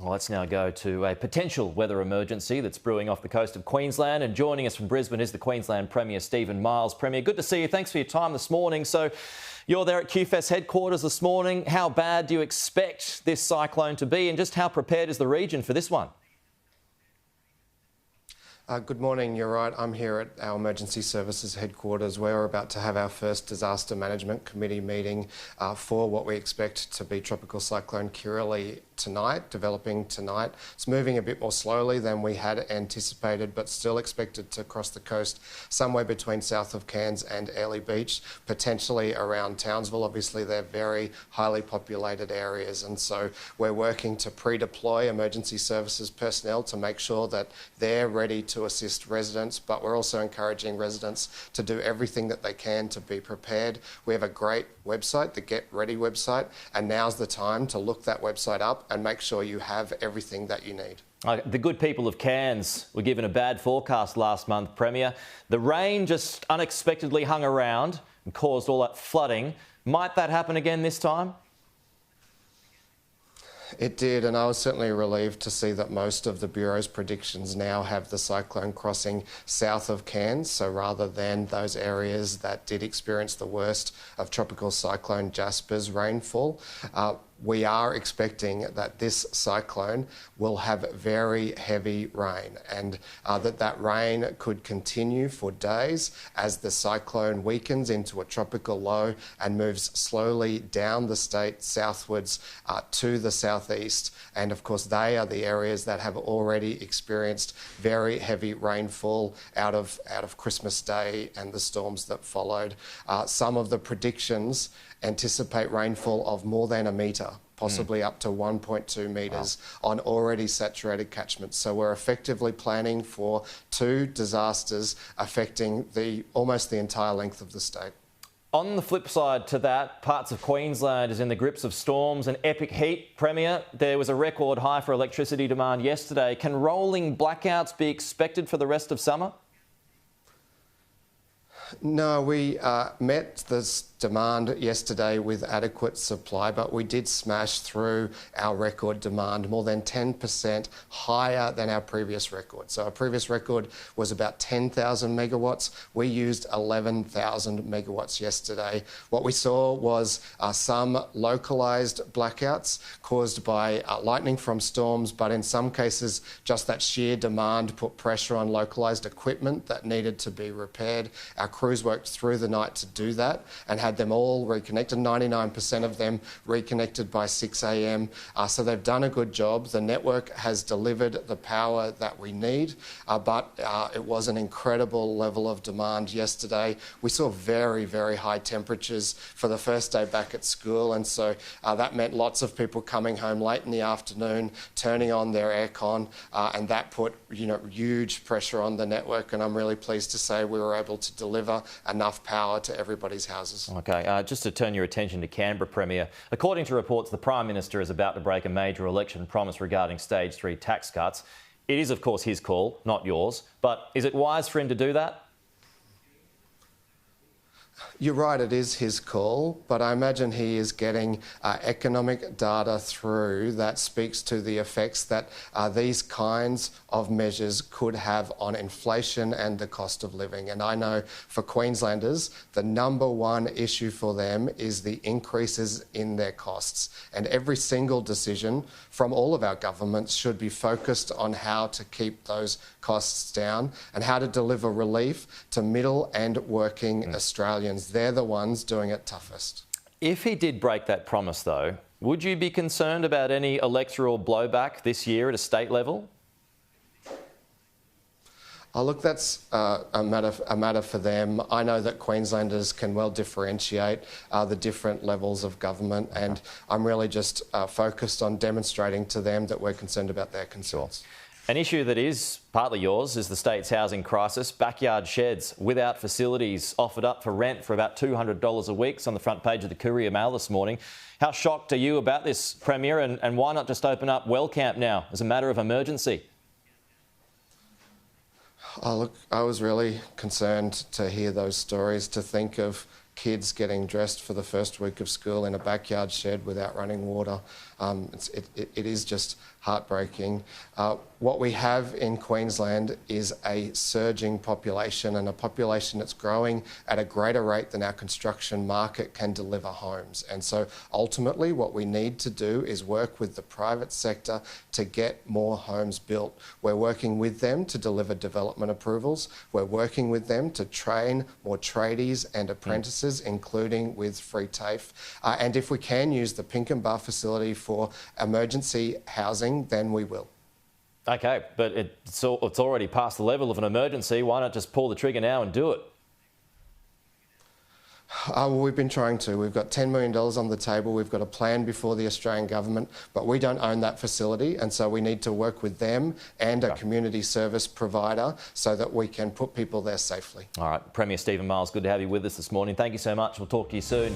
Well, let's now go to a potential weather emergency that's brewing off the coast of Queensland. And joining us from Brisbane is the Queensland Premier Steven Miles. Premier, good to see you. Thanks for your time this morning. So you're there at QFES headquarters this morning. How bad do you expect this cyclone to be, and just how prepared is the region for this one? Good morning, you're right. I'm here at our Emergency Services headquarters where we're about to have our first Disaster Management Committee meeting for what we expect to be Tropical Cyclone Kirrily developing tonight. It's moving a bit more slowly than we had anticipated, but still expected to cross the coast somewhere between south of Cairns and Ellie Beach, potentially around Townsville. Obviously, they're very highly populated areas, and so we're working to pre-deploy emergency services personnel to make sure that they're ready to assist residents, but we're also encouraging residents to do everything that they can to be prepared. We have a great website, the Get Ready website, and now's the time to look that website up and make sure you have everything that you need. The good people of Cairns were given a bad forecast last month, Premier. The rain just unexpectedly hung around and caused all that flooding. Might that happen again this time? It did, and I was certainly relieved to see that most of the Bureau's predictions now have the cyclone crossing south of Cairns, so rather than those areas that did experience the worst of Tropical Cyclone Jasper's rainfall. We are expecting that this cyclone will have very heavy rain, and that rain could continue for days as the cyclone weakens into a tropical low and moves slowly down the state southwards to the southeast. And of course, they are the areas that have already experienced very heavy rainfall out of Christmas Day and the storms that followed. Some of the predictions anticipate rainfall of more than a metre, possibly up to 1.2 metres on already saturated catchments. So we're effectively planning for two disasters affecting almost the entire length of the state. On the flip side to that, parts of Queensland is in the grips of storms and epic heat. Premier, there was a record high for electricity demand yesterday. Can rolling blackouts be expected for the rest of summer? No, we met this demand yesterday with adequate supply, but we did smash through our record demand, more than 10% higher than our previous record. So our previous record was about 10,000 megawatts. We used 11,000 megawatts yesterday. What we saw was some localised blackouts caused by lightning from storms, but in some cases, just that sheer demand put pressure on localised equipment that needed to be repaired. Our crews worked through the night to do that and had them all reconnected, 99% of them reconnected by 6 a.m. So they've done a good job. The network has delivered the power that we need, but it was an incredible level of demand yesterday. We saw very, very high temperatures for the first day back at school, and so that meant lots of people coming home late in the afternoon, turning on their aircon, and that put huge pressure on the network, and I'm really pleased to say we were able to deliver enough power to everybody's houses. Okay, just to turn your attention to Canberra, Premier. According to reports, the Prime Minister is about to break a major election promise regarding Stage 3 tax cuts. It is, of course, his call, not yours. But is it wise for him to do that? You're right, it is his call, but I imagine he is getting economic data through that speaks to the effects that these kinds of measures could have on inflation and the cost of living. And I know for Queenslanders, the number one issue for them is the increases in their costs. And every single decision from all of our governments should be focused on how to keep those costs down and how to deliver relief to middle and working Australians. They're the ones doing it toughest. If he did break that promise, though, would you be concerned about any electoral blowback this year at a state level? Oh, look, that's a matter for them. I know that Queenslanders can well differentiate the different levels of government, and I'm really just focused on demonstrating to them that we're concerned about their concerns. An issue that is partly yours is the state's housing crisis. Backyard sheds without facilities offered up for rent for about $200 a week. It's on the front page of the Courier Mail this morning. How shocked are you about this, Premier, and why not just open up Wellcamp now as a matter of emergency? Oh, look, I was really concerned to hear those stories, to think of kids getting dressed for the first week of school in a backyard shed without running water. It is just heartbreaking. What we have in Queensland is a surging population, and a population that's growing at a greater rate than our construction market can deliver homes. And so ultimately what we need to do is work with the private sector to get more homes built. We're working with them to deliver development approvals. We're working with them to train more tradies and apprentices, including with free TAFE. And if we can use the Pinkenbar facility for emergency housing, then we will. OK, but it's already past the level of an emergency. Why not just pull the trigger now and do it? Well, we've been trying to. We've got $10 million on the table. We've got a plan before the Australian government, but we don't own that facility, and so we need to work with them and a community service provider so that we can put people there safely. All right, Premier Steven Miles, good to have you with us this morning. Thank you so much. We'll talk to you soon.